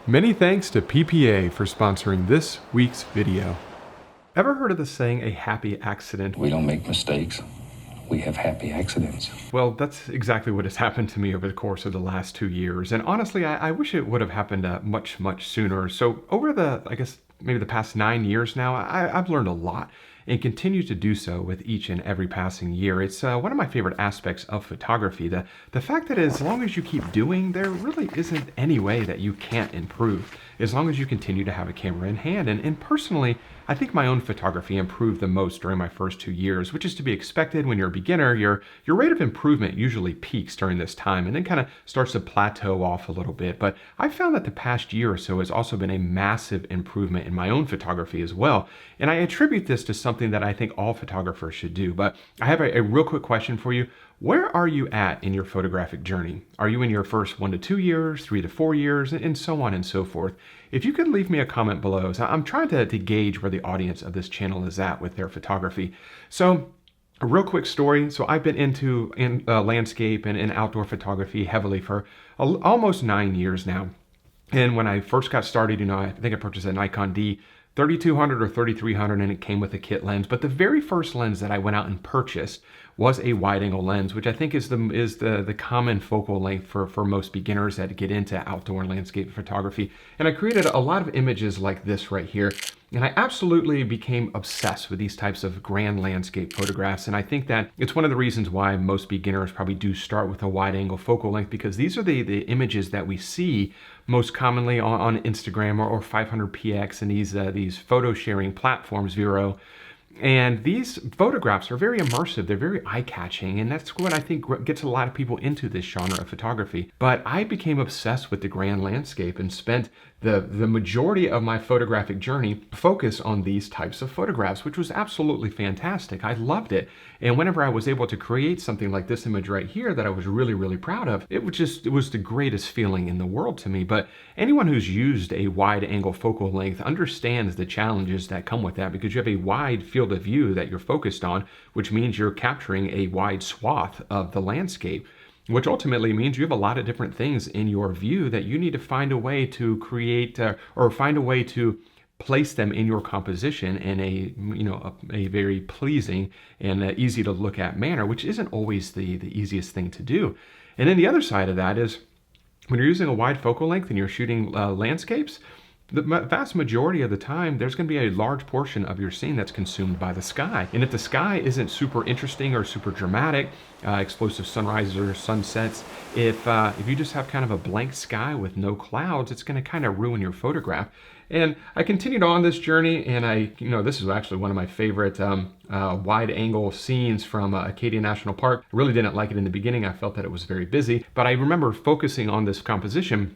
Many thanks to PPA for sponsoring this week's video. Ever heard of the saying, a happy accident? We don't make mistakes. We have happy accidents. Well, that's exactly what has happened to me over the course of the last 2 years. And honestly, I wish it would have happened much sooner. So over I guess, maybe the past 9 years now, I've learned a lot and continue to do so with each and every passing year. It's one of my favorite aspects of photography. The fact that as long as you keep doing, there really isn't any way that you can't improve, as long as you continue to have a camera in hand. And personally, I think my own photography improved the most during my first 2 years, which is to be expected when you're a beginner. Your rate of improvement usually peaks during this time and then kind of starts to plateau off a little bit. But I found that the past year or so has also been a massive improvement in my own photography as well. And I attribute this to something that I think all photographers should do. But I have a real quick question for you. Where are you at in your photographic journey? Are you in your first 1 to 2 years, 3 to 4 years, and so on and so forth? If you could leave me a comment below, so I'm trying to gauge where the audience of this channel is at with their photography. So a real quick story. So I've been into landscape and outdoor photography heavily for almost 9 years now. And when I first got started, I think I purchased a Nikon D 3200 or 3300 and it came with a kit lens. But the very first lens that I went out and purchased was a wide angle lens, which I think is the common focal length for most beginners that get into outdoor and landscape photography. And I created a lot of images like this right here. And I absolutely became obsessed with these types of grand landscape photographs. And I think that it's one of the reasons why most beginners probably do start with a wide angle focal length, because these are the images that we see most commonly on Instagram or 500px and these photo sharing platforms, Vero. And these photographs are very immersive. They're very eye-catching. And that's what I think gets a lot of people into this genre of photography. But I became obsessed with the grand landscape and spent the majority of my photographic journey focused on these types of photographs, which was absolutely fantastic. I loved it. And whenever I was able to create something like this image right here that I was really proud of, it was the greatest feeling in the world to me. But anyone who's used a wide angle focal length understands the challenges that come with that, because you have a wide field of view that you're focused on, which means you're capturing a wide swath of the landscape, which ultimately means you have a lot of different things in your view that you need to find a way to create or find a way to place them in your composition in a very pleasing and easy to look at manner, which isn't always the easiest thing to do. And then the other side of that is when you're using a wide focal length and you're shooting landscapes, the vast majority of the time, there's going to be a large portion of your scene that's consumed by the sky. And if the sky isn't super interesting or super dramatic, explosive sunrises or sunsets, if you just have kind of a blank sky with no clouds, it's going to kind of ruin your photograph. And I continued on this journey, and this is actually one of my favorite wide angle scenes from Acadia National Park. I really didn't like it in the beginning. I felt that it was very busy, but I remember focusing on this composition.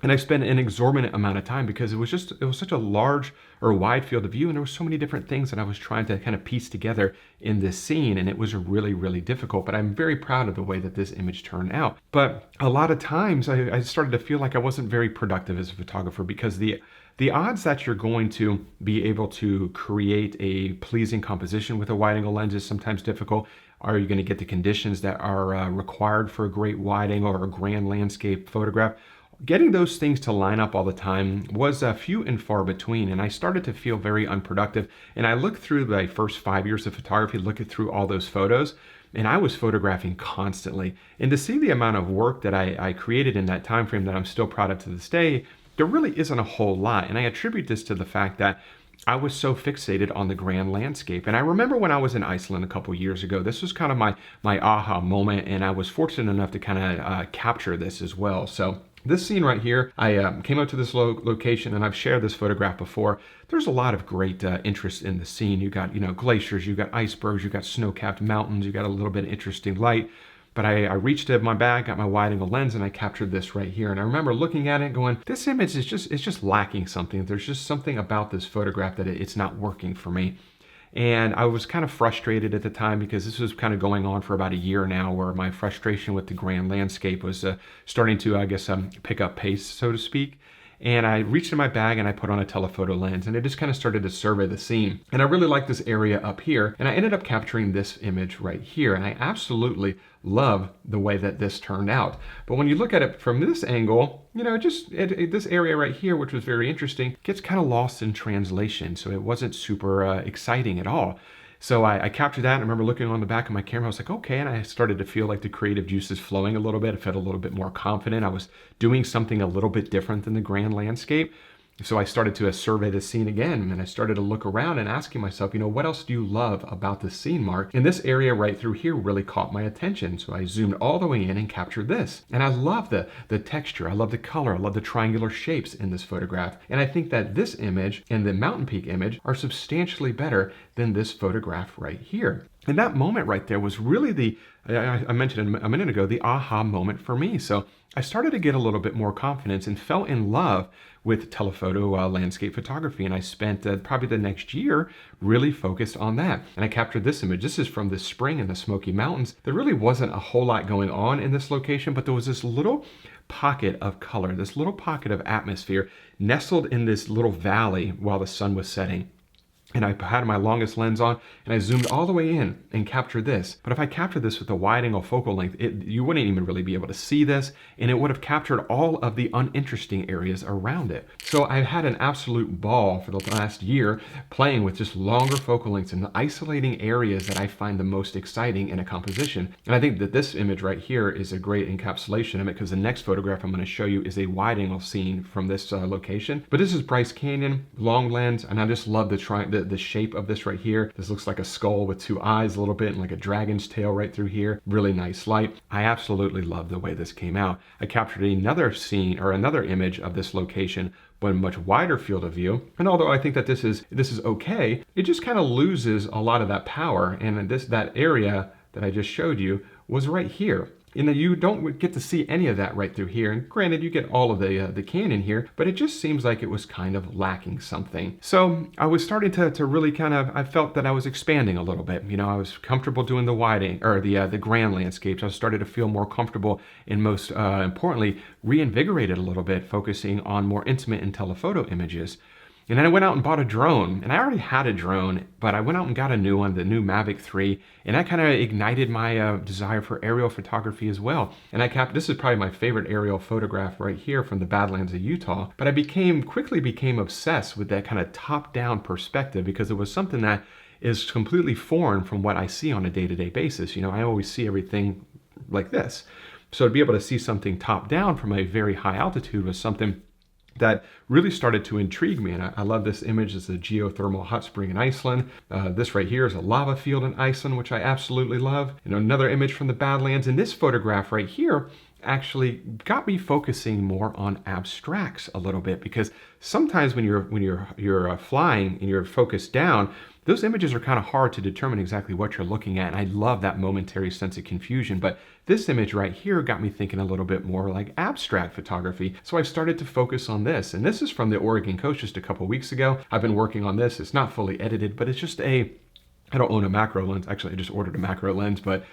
And I spent an exorbitant amount of time because it was such a large or wide field of view, and there were so many different things that I was trying to kind of piece together in this scene, and it was really difficult. But I'm very proud of the way that this image turned out. But a lot of times I started to feel like I wasn't very productive as a photographer, because the odds that you're going to be able to create a pleasing composition with a wide angle lens is sometimes difficult. Are you going to get the conditions that are required for a great wide angle or a grand landscape photograph? Getting those things to line up all the time was few and far between, and I started to feel very unproductive. And I looked through my first 5 years of photography, looking through all those photos, and I was photographing constantly. And to see the amount of work that I created in that time frame that I'm still proud of to this day, there really isn't a whole lot. And I attribute this to the fact that I was so fixated on the grand landscape. And I remember when I was in Iceland a couple years ago, this was kind of my aha moment, and I was fortunate enough to kind of capture this as well. So this scene right here, I came up to this location, and I've shared this photograph before. There's a lot of great interest in the scene. You got, glaciers, you got icebergs, you got snow-capped mountains, you got a little bit of interesting light. But I reached in my bag, got my wide angle lens, and I captured this right here. And I remember looking at it going, this image is just lacking something. There's just something about this photograph that it's not working for me. And I was kind of frustrated at the time, because this was kind of going on for about a year now, where my frustration with the grand landscape was starting to, I guess, pick up pace, so to speak. and I reached in my bag and I put on a telephoto lens, and I just kind of started to survey the scene. And I really like this area up here, and I ended up capturing this image right here, and I absolutely love the way that this turned out. But when you look at it from this angle, you know, this area right here, which was very interesting, gets kind of lost in translation. So it wasn't super exciting at all. So I captured that, and I remember looking on the back of my camera, I was like, okay, and I started to feel like the creative juices flowing a little bit. I felt a little bit more confident. I was doing something a little bit different than the grand landscape. So I started to survey the scene again, and I started to look around and asking myself, you know, what else do you love about the scene, Mark? And this area right through here really caught my attention. So I zoomed all the way in and captured this. And I love the texture. I love the color. I love the triangular shapes in this photograph. And I think that this image and the mountain peak image are substantially better than this photograph right here. And that moment right there was really I mentioned a minute ago, the aha moment for me. So I started to get a little bit more confidence and fell in love with telephoto landscape photography. And I spent probably the next year really focused on that. And I captured this image. This is from the spring in the Smoky Mountains. There really wasn't a whole lot going on in this location, but there was this little pocket of color, this little pocket of atmosphere nestled in this little valley while the sun was setting. And I had my longest lens on, and I zoomed all the way in and captured this. But if I captured this with a wide angle focal length, you wouldn't even really be able to see this, and it would have captured all of the uninteresting areas around it. So I've had an absolute ball for the last year playing with just longer focal lengths and isolating areas that I find the most exciting in a composition. And I think that this image right here is a great encapsulation of it, because the next photograph I'm going to show you is a wide angle scene from this location. But this is Bryce Canyon, long lens, and I just love the shape of this right here. This looks like a skull with two eyes a little bit, and like a dragon's tail right through here. Really nice light. I absolutely love the way this came out. I captured another scene or another image of this location, but a much wider field of view. And although I think that this is okay, it just kind of loses a lot of that power. And that area that I just showed you was right here. And you don't get to see any of that right through here. And granted, you get all of the canyon here, but it just seems like it was kind of lacking something. So I was starting to really I felt that I was expanding a little bit. You know, I was comfortable doing the the grand landscapes. I started to feel more comfortable, and most importantly, reinvigorated a little bit, focusing on more intimate and telephoto images. And then I went out and bought a drone, and I already had a drone, but I went out and got a new one, the new Mavic 3, and that kind of ignited my desire for aerial photography as well. And this is probably my favorite aerial photograph right here from the Badlands of Utah. But I quickly became obsessed with that kind of top-down perspective, because it was something that is completely foreign from what I see on a day-to-day basis. You know, I always see everything like this. So to be able to see something top-down from a very high altitude was something that really started to intrigue me. And I love this image. It's a geothermal hot spring in Iceland. This right here is a lava field in Iceland, which I absolutely love. You know, another image from the Badlands. And this photograph right here actually got me focusing more on abstracts a little bit, because sometimes when you're flying and you're focused down, those images are kind of hard to determine exactly what you're looking at. And I love that momentary sense of confusion. But this image right here got me thinking a little bit more like abstract photography. So I started to focus on this. And this is from the Oregon coast just a couple weeks ago. I've been working on this. It's not fully edited, but it's just I don't own a macro lens. Actually, I just ordered a macro lens, but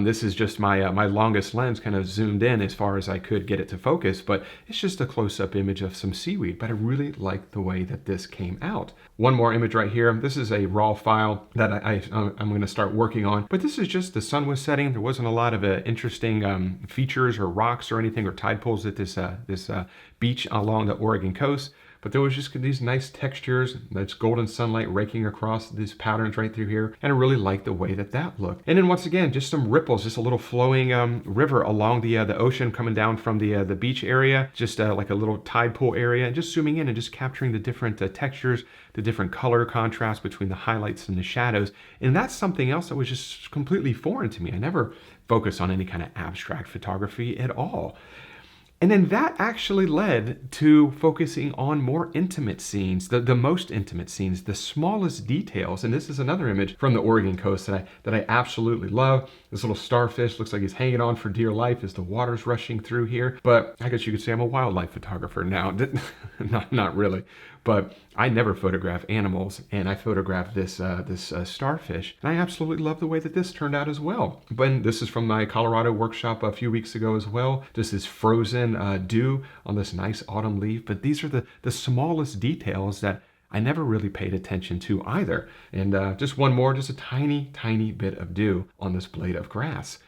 this is just my longest lens kind of zoomed in as far as I could get it to focus, but it's just a close-up image of some seaweed. But I really like the way that this came out. One more image right here. This is a raw file that I'm going to start working on, but this is just the sun was setting. There wasn't a lot of interesting features or rocks or anything or tide pools at this beach along the Oregon coast. But there was just these nice textures, that's golden sunlight raking across these patterns right through here. And I really liked the way that looked. And then once again, just some ripples, just a little flowing river along the ocean coming down from the beach area, just like a little tide pool area, and just zooming in and just capturing the different textures, the different color contrast between the highlights and the shadows. And that's something else that was just completely foreign to me. I never focused on any kind of abstract photography at all. And then that actually led to focusing on more intimate scenes, the most intimate scenes, the smallest details. And this is another image from the Oregon coast that I absolutely love. This little starfish looks like he's hanging on for dear life as the water's rushing through here. But I guess you could say I'm a wildlife photographer now. Not really. But I never photograph animals, and I photographed this starfish. And I absolutely love the way that this turned out as well. But this is from my Colorado workshop a few weeks ago as well. This is frozen golden dew on this nice autumn leaf, but these are the smallest details that I never really paid attention to either. And just one more, just a tiny, tiny bit of dew on this blade of grass.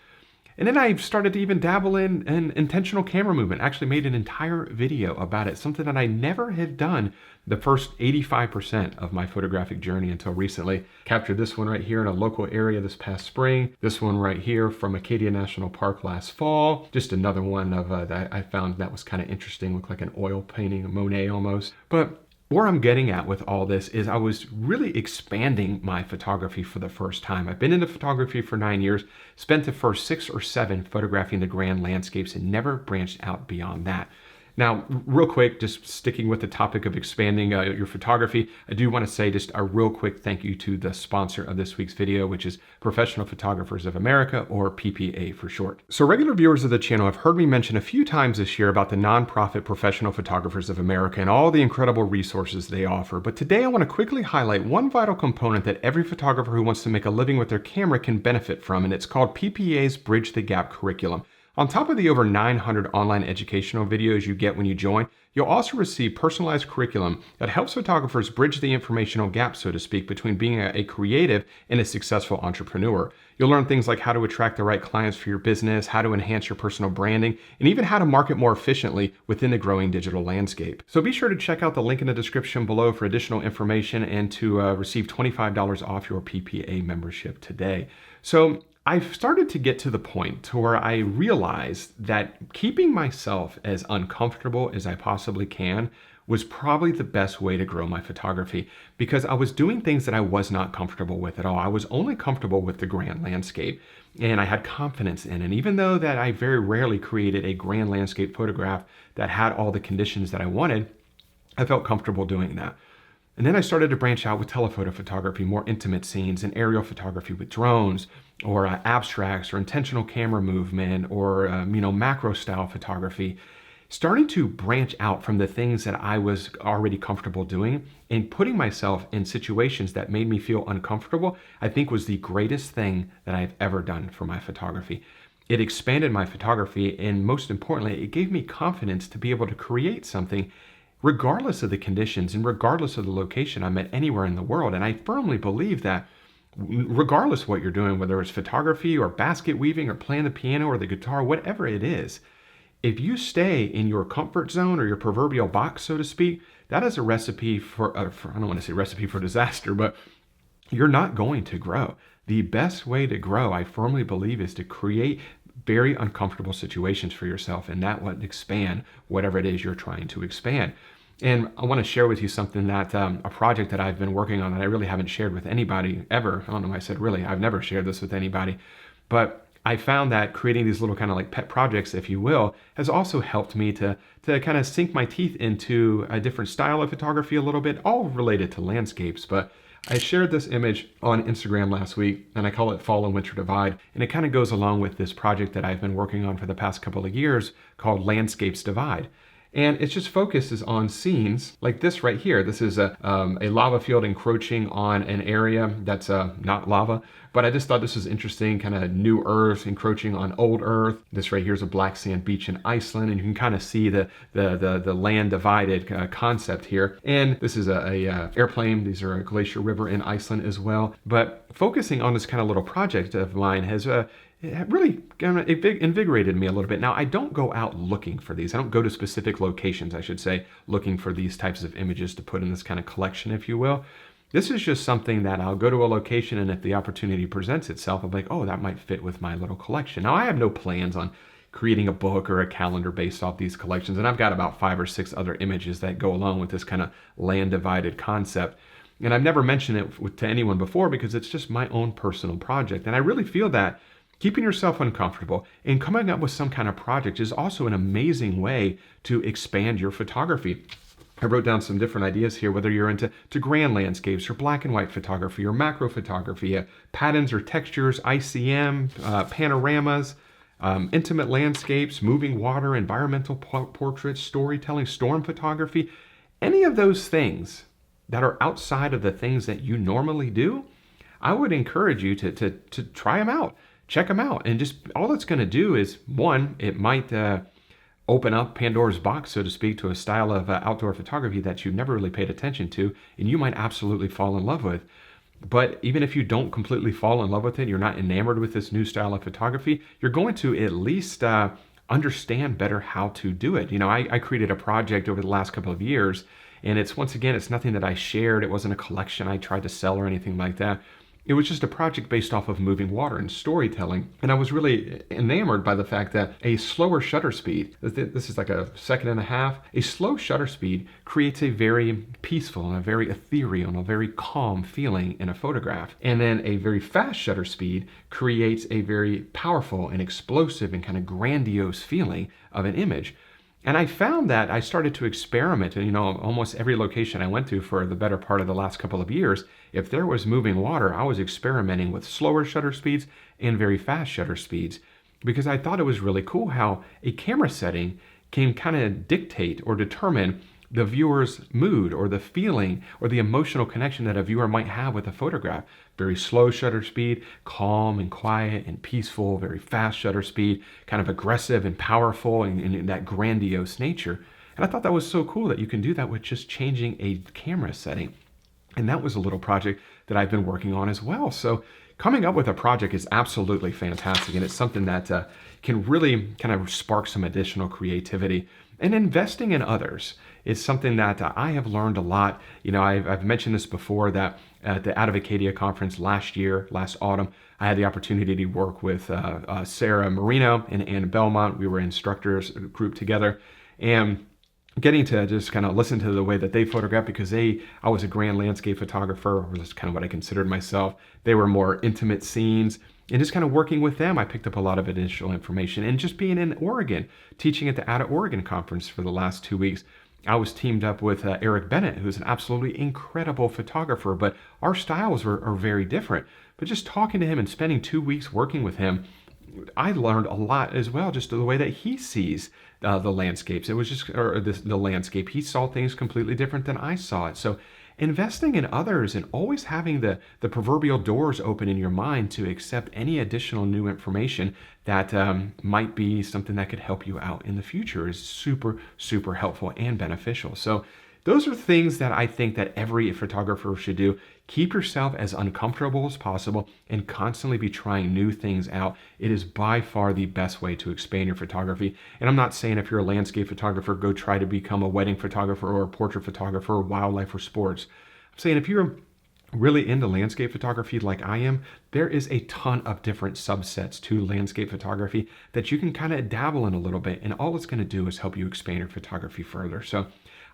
And then I started to even dabble in intentional camera movement. Actually made an entire video about it, something that I never had done the first 85% of my photographic journey until recently. Captured this one right here in a local area this past spring. This one right here from Acadia National Park last fall. Just another one of that I found that was kind of interesting. Looked like an oil painting, a Monet almost. But where I'm getting at with all this is I was really expanding my photography for the first time. I've been into photography for 9 years, spent the first 6 or 7 photographing the grand landscapes and never branched out beyond that. Now, real quick, just sticking with the topic of expanding your photography, I do want to say just a real quick thank you to the sponsor of this week's video, which is Professional Photographers of America, or PPA for short. So regular viewers of the channel have heard me mention a few times this year about the nonprofit Professional Photographers of America and all the incredible resources they offer. But today I want to quickly highlight one vital component that every photographer who wants to make a living with their camera can benefit from, and it's called PPA's Bridge the Gap curriculum. On top of the over 900 online educational videos you get when you join, you'll also receive personalized curriculum that helps photographers bridge the informational gap, so to speak, between being a creative and a successful entrepreneur. You'll learn things like how to attract the right clients for your business, how to enhance your personal branding, and even how to market more efficiently within the growing digital landscape. So be sure to check out the link in the description below for additional information and to receive $25 off your PPA membership today. So I've started to get to the point to where I realized that keeping myself as uncomfortable as I possibly can was probably the best way to grow my photography, because I was doing things that I was not comfortable with at all. I was only comfortable with the grand landscape, and I had confidence in it. And even though that I very rarely created a grand landscape photograph that had all the conditions that I wanted, I felt comfortable doing that. And then I started to branch out with telephoto photography, more intimate scenes, and aerial photography with drones, or abstracts, or intentional camera movement, or macro style photography. Starting to branch out from the things that I was already comfortable doing and putting myself in situations that made me feel uncomfortable, I think was the greatest thing that I've ever done for my photography. It expanded my photography, and most importantly, it gave me confidence to be able to create something regardless of the conditions and regardless of the location I'm at anywhere in the world. And I firmly believe that regardless of what you're doing, whether it's photography or basket weaving or playing the piano or the guitar, whatever it is, if you stay in your comfort zone or your proverbial box, so to speak, that is a recipe for I don't want to say recipe for disaster, but you're not going to grow. The best way to grow, I firmly believe, is to create very uncomfortable situations for yourself, and that would expand whatever it is you're trying to expand. And I want to share with you something that a project that I've been working on that I really haven't shared with anybody ever. I don't know why I said really. I've never shared this with anybody, but I found that creating these little kind of like pet projects, if you will, has also helped me to kind of sink my teeth into a different style of photography a little bit, all related to landscapes. But I shared this image on Instagram last week, and I call it Fall and Winter Divide. And it kind of goes along with this project that I've been working on for the past couple of years called Landscapes Divide. And it just focuses on scenes like this right here. This is a lava field encroaching on an area that's not lava, but I just thought this was interesting, kind of new earth encroaching on old earth. This right here is a black sand beach in Iceland, and you can kind of see the land divided concept here. And this is a airplane. These are a glacier river in Iceland as well. But focusing on this kind of little project of mine has it really kind of invigorated me a little bit. Now, I don't go out looking for these. I don't go to specific locations, I should say, looking for these types of images to put in this kind of collection, if you will. This is just something that I'll go to a location, and if the opportunity presents itself, I'm like, oh, that might fit with my little collection. Now, I have no plans on creating a book or a calendar based off these collections, and I've got about 5 or 6 other images that go along with this kind of land divided concept. And I've never mentioned it to anyone before because it's just my own personal project. And I really feel that keeping yourself uncomfortable and coming up with some kind of project is also an amazing way to expand your photography. I wrote down some different ideas here, whether you're into grand landscapes or black and white photography or macro photography, patterns or textures, ICM, panoramas, intimate landscapes, moving water, environmental portraits, storytelling, storm photography, any of those things that are outside of the things that you normally do, I would encourage you to try them out. Check them out. And just all it's going to do is, one, it might open up Pandora's box, so to speak, to a style of outdoor photography that you've never really paid attention to, and you might absolutely fall in love with. But even if you don't completely fall in love with it, you're not enamored with this new style of photography, you're going to at least understand better how to do it. I created a project over the last couple of years, and once again, it's nothing that I shared. It wasn't a collection I tried to sell or anything like that. It was just a project based off of moving water and storytelling. And I was really enamored by the fact that a slower shutter speed, this is like a second and a half, a slow shutter speed creates a very peaceful and a very ethereal and a very calm feeling in a photograph. And then a very fast shutter speed creates a very powerful and explosive and kind of grandiose feeling of an image. And I found that I started to experiment, and almost every location I went to for the better part of the last couple of years, if there was moving water, I was experimenting with slower shutter speeds and very fast shutter speeds, because I thought it was really cool how a camera setting can kind of dictate or determine the viewer's mood or the feeling or the emotional connection that a viewer might have with a photograph. Very slow shutter speed, calm and quiet and peaceful. Very fast shutter speed, kind of aggressive and powerful and that grandiose nature. And I thought that was so cool that you can do that with just changing a camera setting. And that was a little project that I've been working on as well. So coming up with a project is absolutely fantastic, and it's something that can really kind of spark some additional creativity. And investing in others is something that I have learned a lot. I've mentioned this before, that at the Out of Acadia conference last autumn, I had the opportunity to work with Sarah Marino and Ann Belmont. We were instructors group together, and getting to just kind of listen to the way that they photograph, because I was a grand landscape photographer, or that's kind of what I considered myself. They were more intimate scenes. And just kind of working with them, I picked up a lot of additional information. And just being in Oregon, teaching at the Out of Oregon conference for the last 2 weeks, I was teamed up with Eric Bennett, who's an absolutely incredible photographer, but our styles are very different. But just talking to him and spending 2 weeks working with him, I learned a lot as well, just the way that he sees the landscapes. It was just, the landscape. He saw things completely different than I saw it. So investing in others and always having the proverbial doors open in your mind to accept any additional new information that might be something that could help you out in the future is super, super helpful and beneficial. So those are things that I think that every photographer should do. Keep yourself as uncomfortable as possible and constantly be trying new things out. It is by far the best way to expand your photography. And I'm not saying if you're a landscape photographer, go try to become a wedding photographer or a portrait photographer or wildlife or sports. I'm saying if you're really into landscape photography like I am, there is a ton of different subsets to landscape photography that you can kind of dabble in a little bit, and all it's going to do is help you expand your photography further. So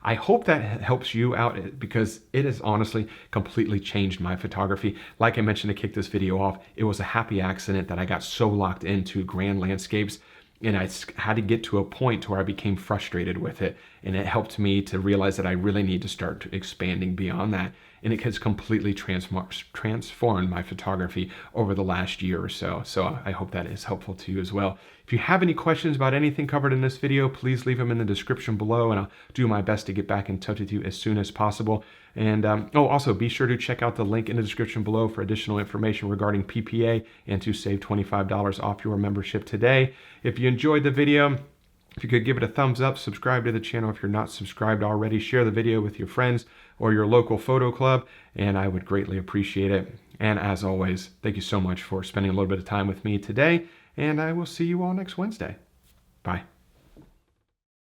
I hope that helps you out, because it has honestly completely changed my photography. Like I mentioned to kick this video off, it was a happy accident that I got so locked into grand landscapes, and I had to get to a point where I became frustrated with it, and it helped me to realize that I really need to start expanding beyond that. And it has completely transformed my photography over the last year or so. So I hope that is helpful to you as well. If you have any questions about anything covered in this video, please leave them in the description below, and I'll do my best to get back in touch with you as soon as possible. And also be sure to check out the link in the description below for additional information regarding PPA and to save $25 off your membership today. If you enjoyed the video, if you could give it a thumbs up, subscribe to the channel if you're not subscribed already, share the video with your friends or your local photo club, and I would greatly appreciate it. And as always, thank you so much for spending a little bit of time with me today, and I will see you all next Wednesday. Bye.